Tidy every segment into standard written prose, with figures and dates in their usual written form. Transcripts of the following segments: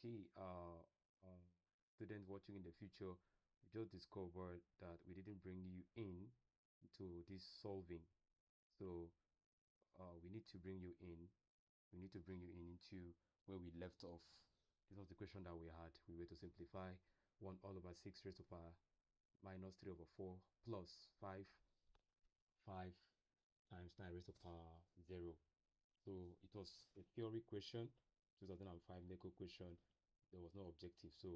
Okay, students watching in the future, we just discovered that we didn't bring you in to this solving. So we need to bring you in. We need to bring you in into where we left off. This was the question that we had. We were to simplify 1 all over 6 raised to power minus 3 over 4 plus 5 times 9 raised to power 0. So it was a theory question, 2005 NECO question. There was no objective, so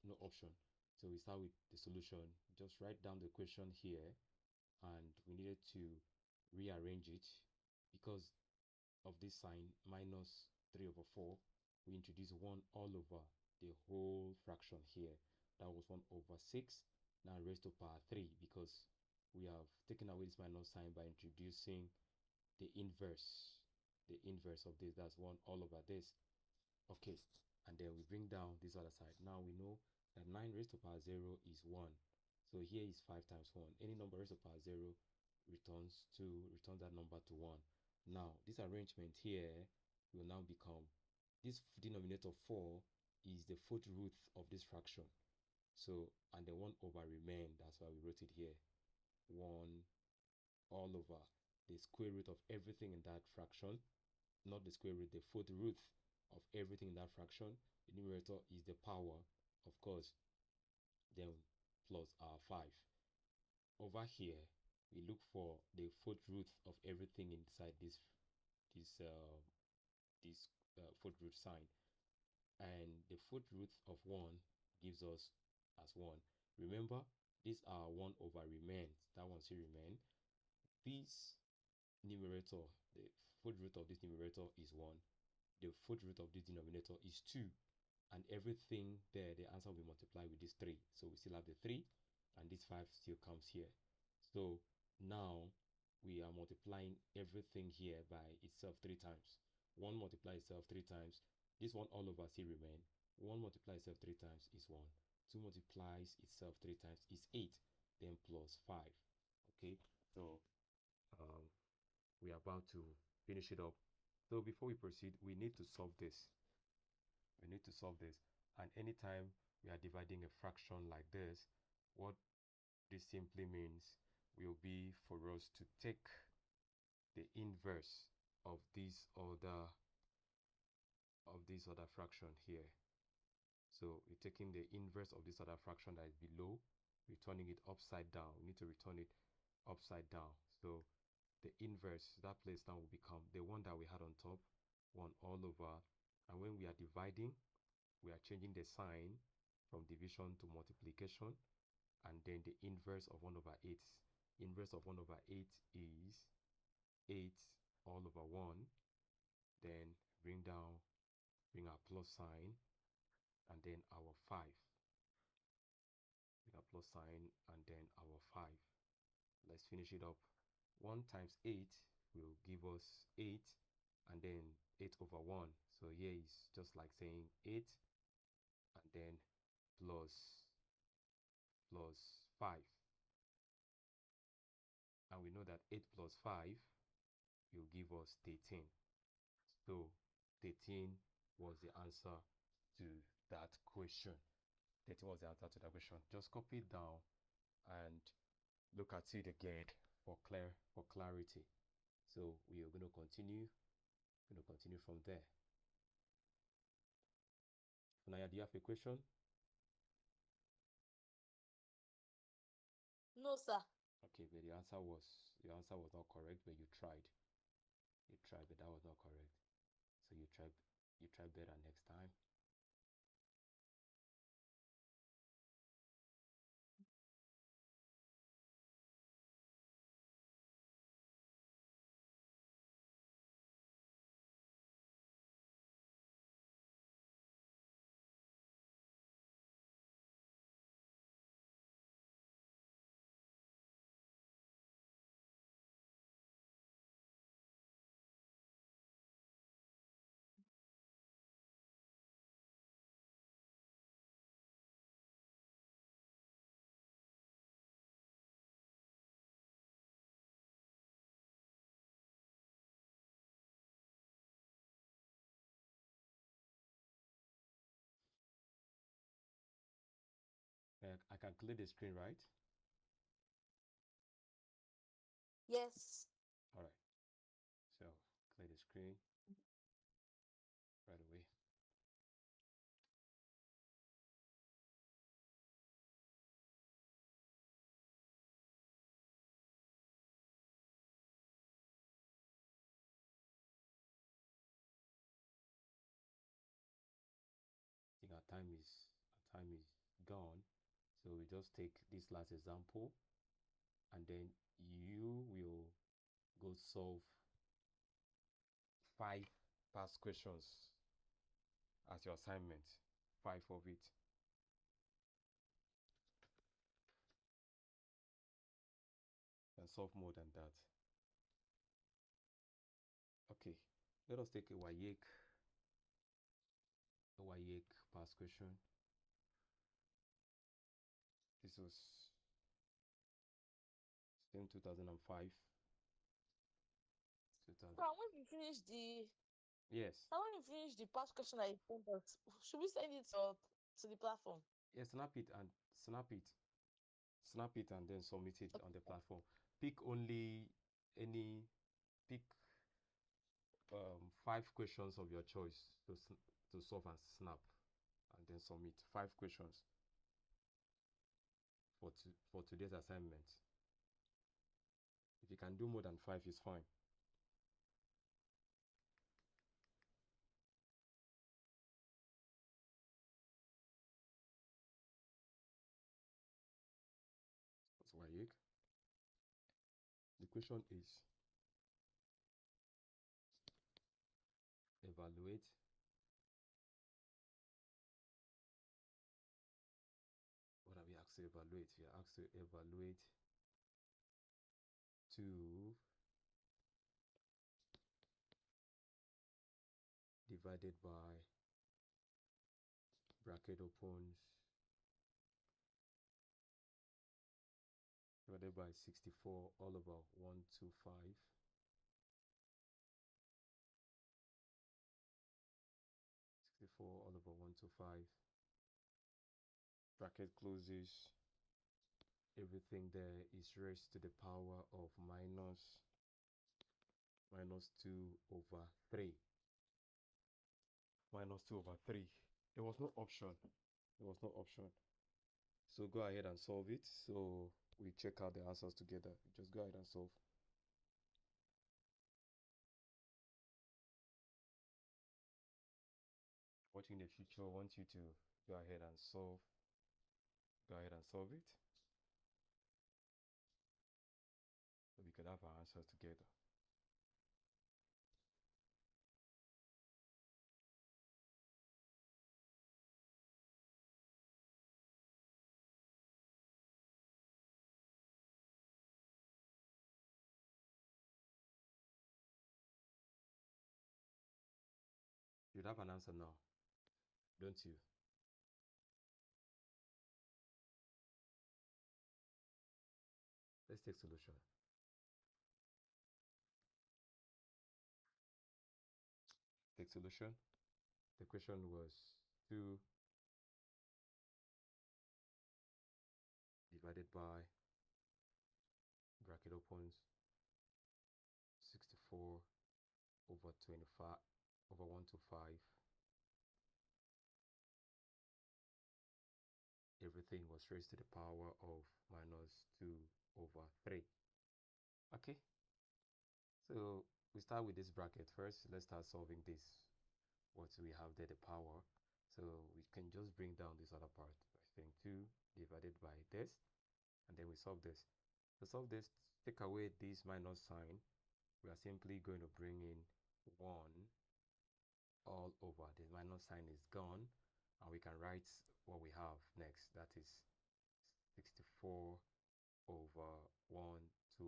no option. So we start with the solution. Just write down the question here, and we needed to rearrange it because of this sign minus 3 over 4. We introduce 1 all over the whole fraction here. That was 1 over 6. Now raised to power 3 because we have taken away this minus sign by introducing the inverse of this. That's 1 all over this. Okay, and then we bring down this other side. Now we know that 9 raised to power 0 is 1. So here is 5 times 1. Any number raised to power 0 returns that number to 1. Now this arrangement here will now become, this denominator 4 is the fourth root of this fraction. So, and the 1 over remain, that's why we wrote it here. 1 all over the square root of everything in that fraction, not the square root, the fourth root of everything in that fraction. The numerator is the power, of course, then plus our 5. Over here, we look for the fourth root of everything inside this fourth root sign, and the fourth root of 1 gives us as 1. Remember, these are 1 over remains. That one still remain. This numerator, the fourth root of this numerator is 1. The fourth root of this denominator is 2. And everything there, the answer will be multiplied with this 3. So we still have the 3, and this 5 still comes here. So now we are multiplying everything here by itself 3 times. 1 multiplies itself 3 times. This 1 all over still remain. 1 multiplies itself 3 times is 1. 2 multiplies itself 3 times is 8. Then plus 5. Okay, so we are about to finish it up. So before we proceed, we need to solve this. And anytime we are dividing a fraction like this, what this simply means will be for us to take the inverse of this other fraction here. So we're taking the inverse of this other fraction that is below, returning it upside down. We need to return it upside down. So the inverse, that place down will become the one that we had on top, 1 all over. And when we are dividing, we are changing the sign from division to multiplication, and then the inverse of 1 over 8. Inverse of 1 over 8 is 8 all over 1. Then bring our plus sign, and then our 5. Bring our plus sign, and then our 5. Let's finish it up. 1 times 8 will give us 8, and then 8 over 1. So here is just like saying 8, and then plus 5. And we know that 8 plus 5 will give us 13. So 13 was the answer to that question. 13 was the answer to that question. Just copy it down and look at it again for clarity. So we are going to continue from there. Funaya, do you have a question? No, sir. Okay, but your answer was not correct, but you tried, but that was not correct. So you try better next time. I can clear the screen, right? Yes. All right. So clear the screen right away. I think our time is gone. So we just take this last example, and then you will go solve 5 past questions as your assignment. 5 of it. And solve more than that. Okay, let us take a WAEC past question. This was in 2005. 2000. Now, when we finish Yes. the past question that you sent us, should we send it to the platform? Yeah, snap it, and then submit it on the platform. Pick only any pick 5 questions of your choice to solve and snap, and then submit 5 questions for today's assignment. If you can do more than 5, it's fine. That's WAEC. The question is evaluate what are we asked to evaluate? We are asked to evaluate 2 divided by bracket opens divided by 64 all over 125 64 all over 125 bracket closes, everything there is raised to the power of minus 2 over 3. Minus 2 over 3. There was no option. So go ahead and solve it. So we check out the answers together. Just go ahead and solve. Watching the future, I want you to go ahead and solve. Go ahead and solve it. So we could have our answers together. You'd have an answer now, don't you? Let's take solution. Take solution. The question was 2 divided by bracket opens 64 over 25 over 125. Everything was raised to the power of minus 2 over 3. Okay, so we start with this bracket first. Let's start solving this. What we have there, the power. So we can just bring down this other part. I think 2 divided by this, and then we solve this. To solve this, take away this minus sign. We are simply going to bring in 1 all over. The minus sign is gone, and we can write what we have next. That is 64 over 125.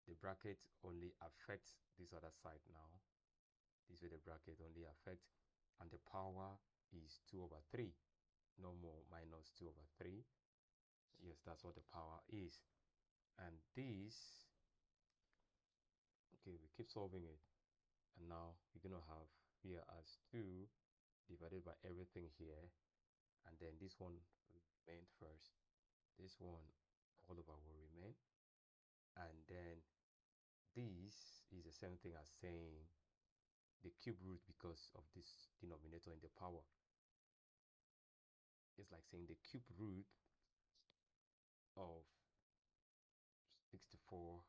The bracket only affects this other side now. This way the bracket only affects, and the power is 2 over 3. No more minus 2 over 3. Yes, that's what the power is. And this, okay, we keep solving it. And now we're going to have here as 2 divided by everything here. and then this one will remain first. This one all over will remain, and then this is the same thing as saying the cube root because of this denominator in the power. It's like saying the cube root of 64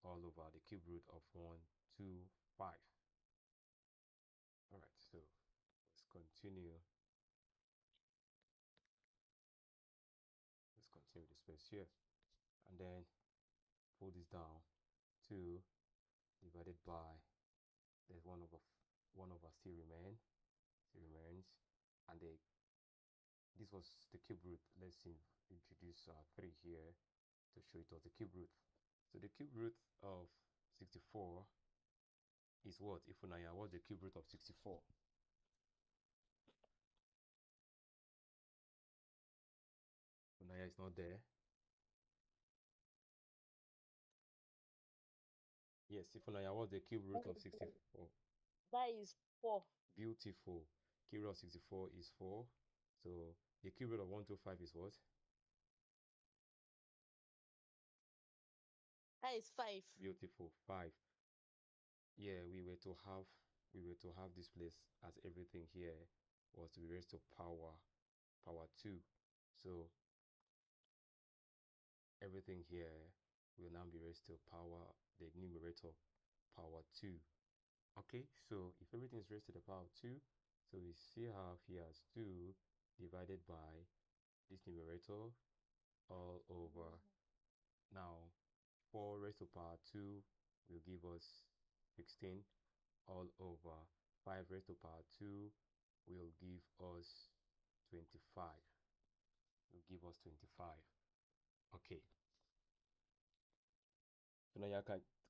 all over the cube root of 125. All right, so let's continue. Let's continue the space here, and then pull this down. 2 divided by there's 1 over still remains, and this was the cube root. Let's introduce 3 here to show it was the cube root. So the cube root of 64 is what? Ifunanya, what's the cube root of 64? Ifunanya is not there. Yes, Ifunanya, what's the cube root of 64? That is 4. Beautiful. Cube root of 64 is 4. So the cube root of 125 is what? That is 5. Beautiful. 5. Yeah, we were to have this place as everything here was to be raised to power 2. So everything here will now be raised to the numerator power 2. Okay, so if everything is raised to the power 2, so we still have here as 2 divided by this numerator all over. Now 4 raised to power 2 will give us 16 all over. 5 raised to power 2 will give us 25. Will give us 25. Okay. So now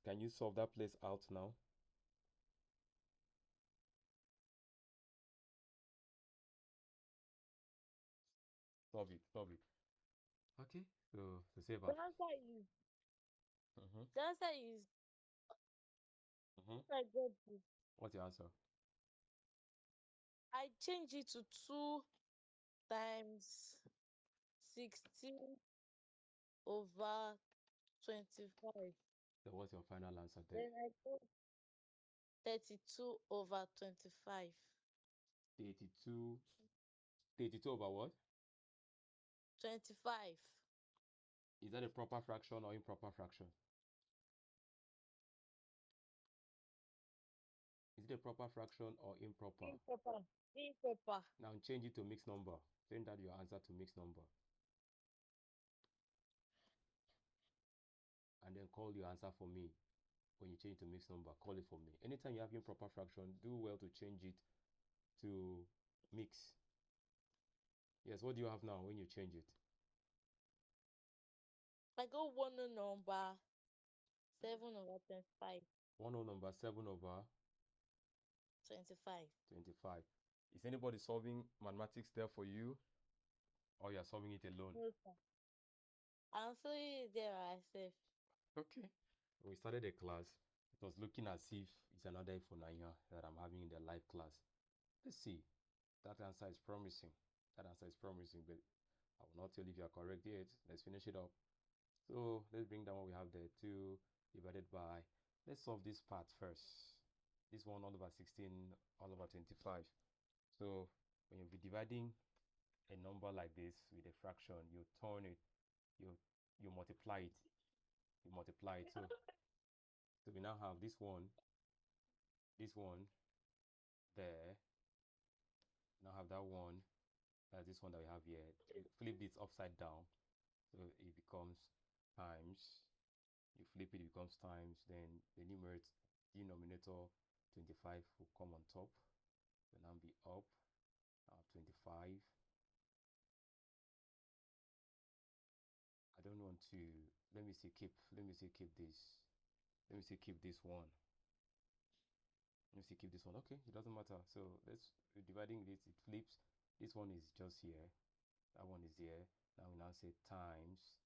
can you solve that place out now? Solve it. Okay. So to save The us. answer is Mm-hmm. the answer is Mm-hmm. I got it. What's your answer? I change it to 2 times 16 over 25. So what's your final answer there? Then I got 32 over 25. 32. 32 over what? 25. Is that a proper fraction or improper fraction? Is it a proper fraction or improper? Improper. Improper. Now change it to mixed number. Change that your answer to mixed number. And then call your answer for me. When you change it to mixed number, call it for me. Anytime you have improper fraction, do well to change it to mix. Yes, what do you have now when you change it? I got one number 7 over 25. One whole number 7 over 25. 25. Is anybody solving mathematics there for you? Or you're solving it alone? No, sir. I'm sorry there myself. Okay. When we started the class, it was looking as if it's another Ifunanya that I'm having in the live class. Let's see. That answer is promising. But I will not tell you if you are correct yet. Let's finish it up. So let's bring down what we have there. 2 divided by, let's solve this part first. This one all over 16, all over 25. So when you'll be dividing a number like this with a fraction, you turn it, you multiply it. So we now have this one there. Now have that one. That's this one that we have here. You flip this upside down, so it becomes times. You flip it becomes times. Then the denominator 25 will come on top. Will now be up 25. I don't want to. Let me see. Keep this. Let me see. Keep this one. Let me see. Keep this one. Okay, it doesn't matter. So we're dividing this. It flips. This one is just here. That one is here. Now we now say times.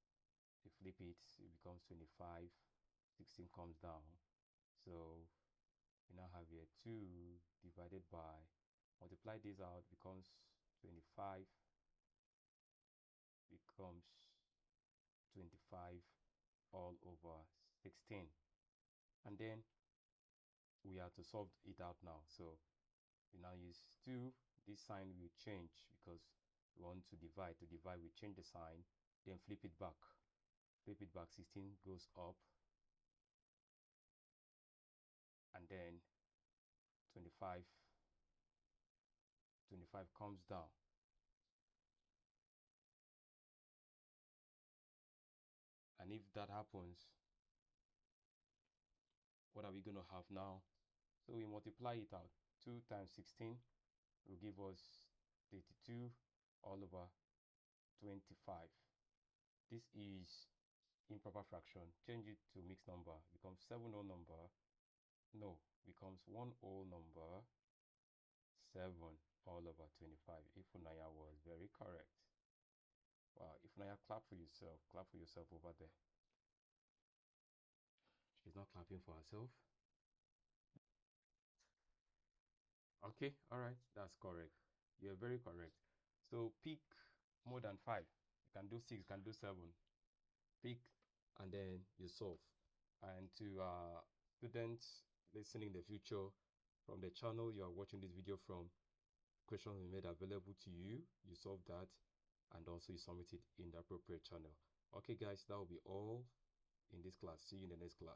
You flip it. It becomes 25. 16 comes down. So we now have here 2 divided by. Multiply this out becomes 25 becomes 25 all over 16. And then we have to solve it out now. So we now use 2. This sign will change because we want to divide. To divide, we change the sign, then flip it back. Flip it back, 16 goes up. And then 25 comes down. And if that happens, what are we going to have now? So we multiply it out. 2 times 16 will give us 32 all over 25. This is improper fraction. Change it to mixed number. Becomes 7 whole number. No, becomes 1 whole number. 7 all over 25. Ifunaya was very correct. Wow, Ifunaya, clap for yourself. Clap for yourself over there. She's not clapping for herself. Okay, all right, that's correct. You're very correct. So pick more than 5. You can do 6, you can do 7. Pick and then you solve. And to students listening in the future, from the channel you are watching this video from, questions we made available to you, you solve that, and also you submit it in the appropriate channel. Okay guys, that will be all in this class. See you in the next class.